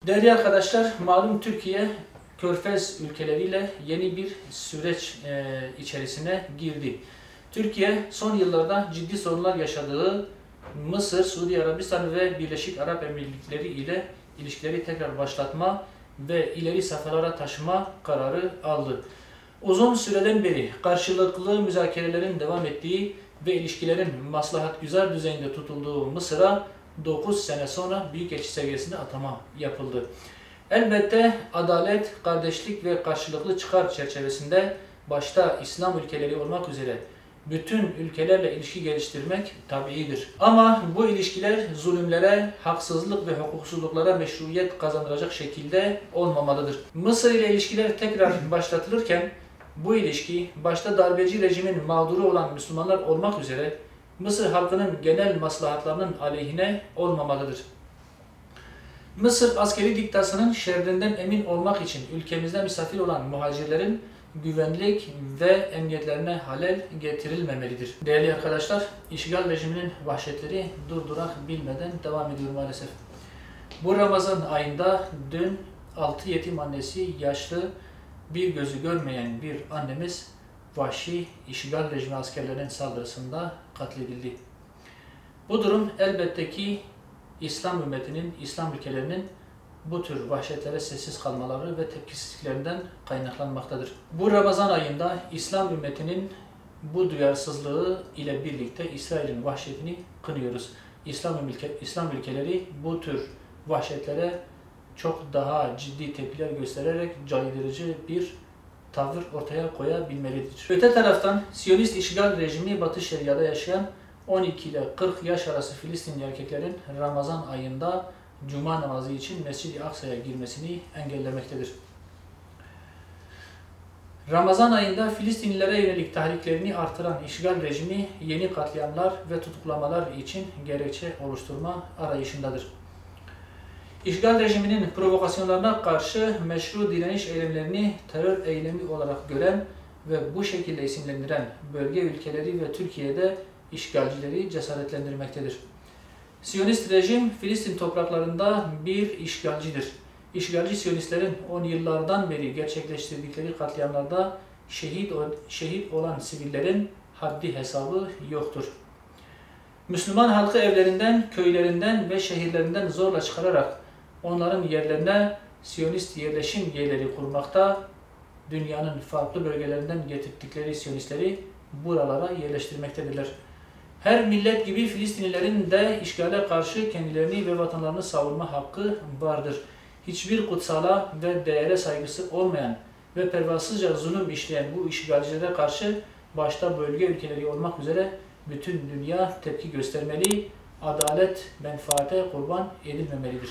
Değerli arkadaşlar, malum Türkiye Körfez ülkeleriyle yeni bir süreç içerisine girdi. Türkiye son yıllarda ciddi sorunlar yaşadığı Mısır, Suudi Arabistan ve Birleşik Arap Emirlikleri ile ilişkileri tekrar başlatma ve ileri safhalara taşıma kararı aldı. Uzun süreden beri karşılıklı müzakerelerin devam ettiği ve ilişkilerin maslahatgüzar düzeyinde tutulduğu Mısır'a 9 sene sonra büyükelçi seviyesinde atama yapıldı. Elbette adalet, kardeşlik ve karşılıklı çıkar çerçevesinde başta İslam ülkeleri olmak üzere bütün ülkelerle ilişki geliştirmek tabiidir. Ama bu ilişkiler zulümlere, haksızlık ve hukuksuzluklara meşruiyet kazandıracak şekilde olmamalıdır. Mısır ile ilişkiler tekrar başlatılırken bu ilişki başta darbeci rejimin mağduru olan Müslümanlar olmak üzere Mısır halkının genel maslahatlarının aleyhine olmamalıdır. Mısır askeri diktasının şerrinden emin olmak için ülkemizde misafir olan muhacirlerin güvenlik ve emniyetlerine halel getirilmemelidir. Değerli arkadaşlar, işgal rejiminin vahşetleri durdurak bilmeden devam ediyor maalesef. Bu Ramazan ayında dün 6 yetim annesi, yaşlı, bir gözü görmeyen bir annemiz vahşi işgal rejimi askerlerinin saldırısında katledildi. Bu durum elbette ki İslam ümmetinin, İslam ülkelerinin bu tür vahşetlere sessiz kalmaları ve tepkisizliklerinden kaynaklanmaktadır. Bu Ramazan ayında İslam ümmetinin bu duyarsızlığı ile birlikte İsrail'in vahşetini kınıyoruz. İslam ülkeleri bu tür vahşetlere çok daha ciddi tepkiler göstererek caydırıcı bir tavır ortaya koyabilmelidir. Öte taraftan Siyonist işgal rejimi Batı Şeria'da yaşayan 12 ile 40 yaş arası Filistinli erkeklerin Ramazan ayında Cuma namazı için Mescid-i Aksa'ya girmesini engellemektedir. Ramazan ayında Filistinlilere yönelik tahriklerini artıran işgal rejimi yeni katliamlar ve tutuklamalar için gerekçe oluşturma arayışındadır. İşgal rejiminin provokasyonlarına karşı meşru direniş eylemlerini terör eylemi olarak gören ve bu şekilde isimlendiren bölge ülkeleri ve Türkiye'de işgalcileri cesaretlendirmektedir. Siyonist rejim Filistin topraklarında bir işgalcidir. İşgalci Siyonistlerin 10 yıllardan beri gerçekleştirdikleri katliamlarda şehit olan sivillerin haddi hesabı yoktur. Müslüman halkı evlerinden, köylerinden ve şehirlerinden zorla çıkararak onların yerlerine Siyonist yerleşim yerleri kurmakta, dünyanın farklı bölgelerinden getirdikleri Siyonistleri buralara yerleştirmektedirler. Her millet gibi Filistinlilerin de işgale karşı kendilerini ve vatanlarını savunma hakkı vardır. Hiçbir kutsala ve değere saygısı olmayan ve pervasızca zulüm işleyen bu işgalcilere karşı başta bölge ülkeleri olmak üzere bütün dünya tepki göstermeli, adalet menfaate kurban edilmemelidir.